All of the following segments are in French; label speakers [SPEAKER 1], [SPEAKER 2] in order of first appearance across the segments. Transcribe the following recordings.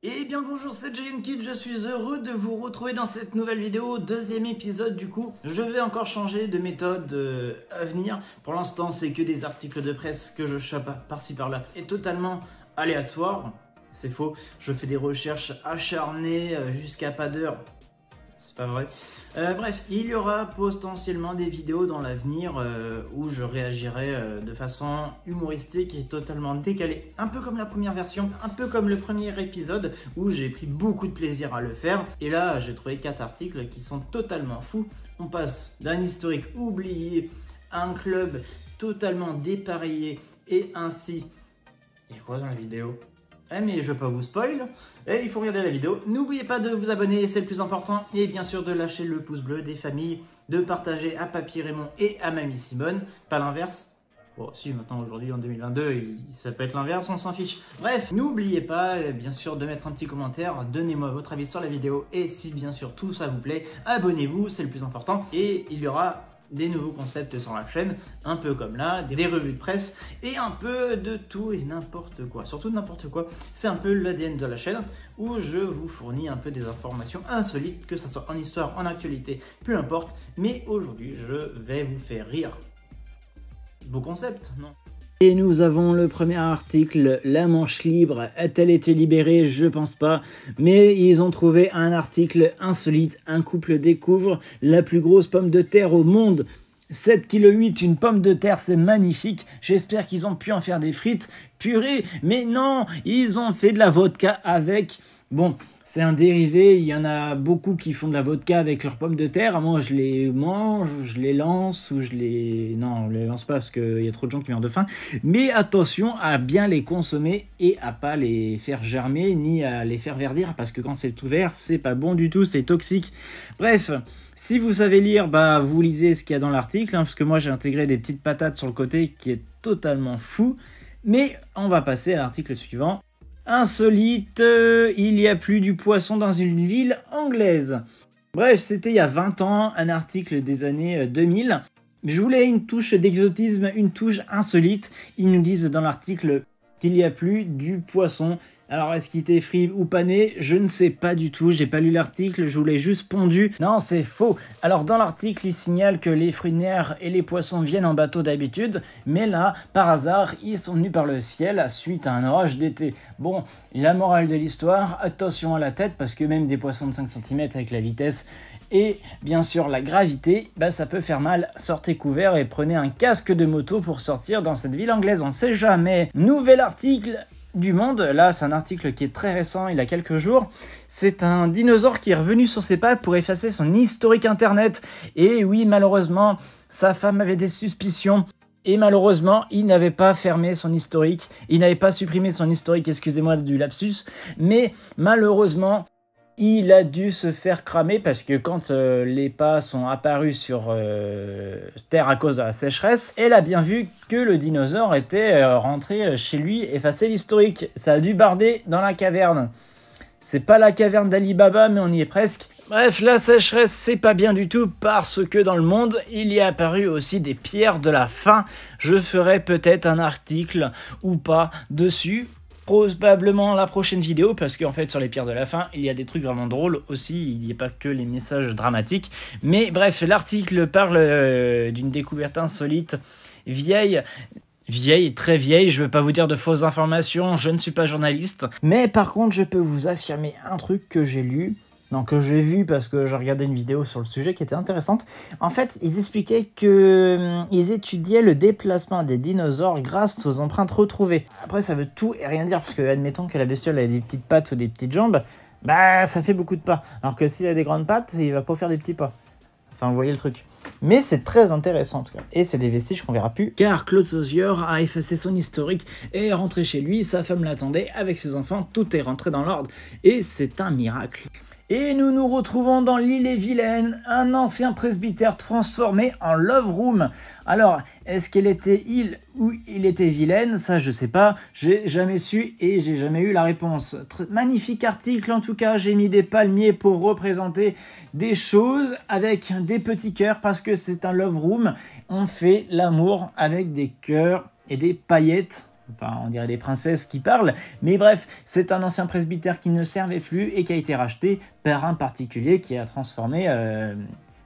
[SPEAKER 1] Eh bien bonjour, c'est Giant Kid, je suis heureux de vous retrouver dans cette nouvelle vidéo, deuxième épisode du coup. Je vais encore changer de méthode à venir. Pour l'instant, c'est que des articles de presse que je chope par-ci par-là et totalement aléatoire. C'est faux, je fais des recherches acharnées jusqu'à pas d'heure. C'est pas vrai. Bref, il y aura potentiellement des vidéos dans l'avenir où je réagirai de façon humoristique et totalement décalée. Un peu comme la première version, un peu comme le premier épisode où j'ai pris beaucoup de plaisir à le faire. Et là, j'ai trouvé 4 articles qui sont totalement fous. On passe d'un historique oublié à un club totalement dépareillé et ainsi... Il y a quoi dans la vidéo ? Mais je ne veux pas vous spoil, et il faut regarder la vidéo. N'oubliez pas de vous abonner, c'est le plus important, et bien sûr de lâcher le pouce bleu des familles, de partager à Papy Raymond et à Mamie Simone, pas l'inverse. Bon, si, maintenant, aujourd'hui, en 2022, ça peut être l'inverse, on s'en fiche. Bref, n'oubliez pas, bien sûr, de mettre un petit commentaire, donnez-moi votre avis sur la vidéo, et si, bien sûr, tout ça vous plaît, abonnez-vous, c'est le plus important, et il y aura des nouveaux concepts sur la chaîne, un peu comme là, des revues de presse et un peu de tout et n'importe quoi. Surtout n'importe quoi, c'est un peu l'ADN de la chaîne où je vous fournis un peu des informations insolites, que ce soit en histoire, en actualité, peu importe. Mais aujourd'hui, je vais vous faire rire. Beau concept, non ? Et nous avons le premier article, la Manche libre a-t-elle été libérée? Je pense pas, mais ils ont trouvé un article insolite. Un couple découvre la plus grosse pomme de terre au monde. 7,8 kg, une pomme de terre, c'est magnifique. J'espère qu'ils ont pu en faire des frites. Purée, mais non, ils ont fait de la vodka avec... Bon, c'est un dérivé, il y en a beaucoup qui font de la vodka avec leurs pommes de terre. Moi, je les mange, je les lance ou je les... Non, on les lance pas parce qu'il y a trop de gens qui meurent de faim. Mais attention à bien les consommer et à pas les faire germer ni à les faire verdir parce que quand c'est tout vert, c'est pas bon du tout, c'est toxique. Bref, si vous savez lire, bah vous lisez ce qu'il y a dans l'article, parce que moi j'ai intégré des petites patates sur le côté qui est totalement fou. Mais on va passer à l'article suivant. Insolite, il y a plus du poisson dans une ville anglaise. Bref, c'était il y a 20 ans, un article des années 2000. Je voulais une touche d'exotisme, une touche insolite. Ils nous disent dans l'article qu'il y a plus du poisson. Alors, est-ce qu'il était frit ou pané? Je ne sais pas du tout, j'ai pas lu l'article, je voulais juste pondu. Non, c'est faux. Alors, dans l'article, il signale que les fruits de mer et les poissons viennent en bateau d'habitude, mais là, par hasard, ils sont venus par le ciel suite à un orage d'été. Bon, la morale de l'histoire, attention à la tête, parce que même des poissons de 5 cm avec la vitesse et bien sûr la gravité, bah, ça peut faire mal. Sortez couverts et prenez un casque de moto pour sortir dans cette ville anglaise, on ne sait jamais. Nouvel article du Monde, là c'est un article qui est très récent, il a quelques jours. C'est un dinosaure qui est revenu sur ses pattes pour effacer son historique internet. Et oui, malheureusement, sa femme avait des suspicions. Et malheureusement, il n'avait pas fermé son historique. Il n'avait pas supprimé son historique, excusez-moi du lapsus. Mais malheureusement, il a dû se faire cramer parce que quand les pas sont apparus sur Terre à cause de la sécheresse, elle a bien vu que le dinosaure était rentré chez lui, effacer l'historique. Ça a dû barder dans la caverne. C'est pas la caverne d'Ali Baba, mais on y est presque. Bref, la sécheresse, c'est pas bien du tout parce que dans le monde, il y a apparu aussi des pierres de la faim. Je ferai peut-être un article ou pas dessus. Probablement la prochaine vidéo parce qu'en fait sur les pierres de la faim il y a des trucs vraiment drôles aussi, il n'y a pas que les messages dramatiques. Mais bref, l'article parle d'une découverte insolite, vieille, très vieille, je ne veux pas vous dire de fausses informations, je ne suis pas journaliste. Mais par contre je peux vous affirmer un truc que j'ai lu, non que j'ai vu parce que j'ai regardé une vidéo sur le sujet qui était intéressante. En fait, ils expliquaient qu'ils étudiaient le déplacement des dinosaures grâce aux empreintes retrouvées. Après, ça veut tout et rien dire parce que, admettons que la bestiole a des petites pattes ou des petites jambes, bah ça fait beaucoup de pas. Alors que s'il a des grandes pattes, il va pas faire des petits pas. Enfin, vous voyez le truc. Mais c'est très intéressant en tout cas. Et c'est des vestiges qu'on verra plus. Car Claude Sauzier a effacé son historique et est rentré chez lui. Sa femme l'attendait avec ses enfants. Tout est rentré dans l'ordre. Et c'est un miracle. Et nous nous retrouvons dans l'Île-et-Vilaine, un ancien presbytère transformé en love room. Alors, est-ce qu'elle était île ou il était vilaine? Ça, je sais pas. J'ai jamais su et j'ai jamais eu la réponse. Magnifique article, en tout cas. J'ai mis des palmiers pour représenter des choses avec des petits cœurs parce que c'est un love room. On fait l'amour avec des cœurs et des paillettes. Enfin, on dirait des princesses qui parlent, mais bref, c'est un ancien presbytère qui ne servait plus et qui a été racheté par un particulier qui a transformé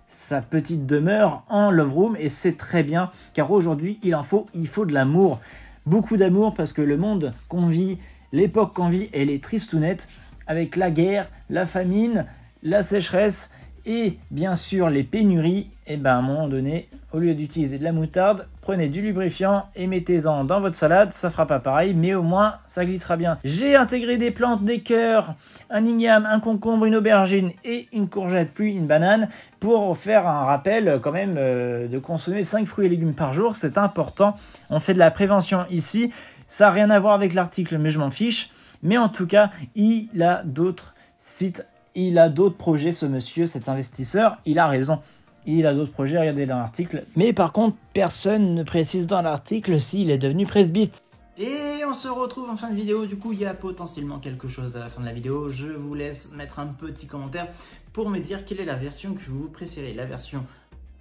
[SPEAKER 1] sa petite demeure en love room, et c'est très bien, car aujourd'hui, il faut de l'amour, beaucoup d'amour, parce que le monde qu'on vit, l'époque qu'on vit, elle est tristounette, avec la guerre, la famine, la sécheresse, et bien sûr les pénuries. Et ben à un moment donné, au lieu d'utiliser de la moutarde, prenez du lubrifiant et mettez-en dans votre salade. Ça fera pas pareil, mais au moins ça glissera bien. J'ai intégré des plantes, des cœurs, un igname, un concombre, une aubergine et une courgette, puis une banane, pour faire un rappel quand même de consommer 5 fruits et légumes par jour. C'est important, on fait de la prévention ici. Ça n'a rien à voir avec l'article, mais je m'en fiche. Mais en tout cas, il a d'autres sites. Il a d'autres projets, ce monsieur, cet investisseur, il a raison. Il a d'autres projets, regardez dans l'article. Mais par contre, personne ne précise dans l'article s'il est devenu presbyte. Et on se retrouve en fin de vidéo, du coup il y a potentiellement quelque chose à la fin de la vidéo. Je vous laisse mettre un petit commentaire pour me dire quelle est la version que vous préférez, la version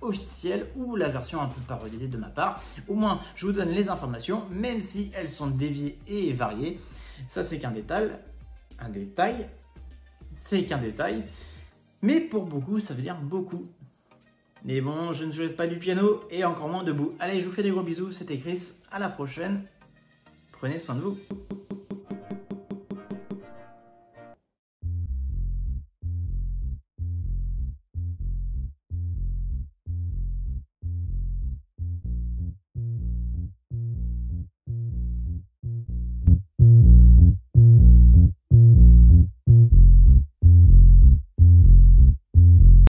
[SPEAKER 1] officielle ou la version un peu parodiée de ma part. Au moins je vous donne les informations, même si elles sont déviées et variées. Ça c'est qu'un détail, c'est qu'un détail, mais pour beaucoup ça veut dire beaucoup. Mais bon, je ne joue pas du piano et encore moins debout. Allez, je vous fais des gros bisous, c'était Chris, à la prochaine, prenez soin de vous.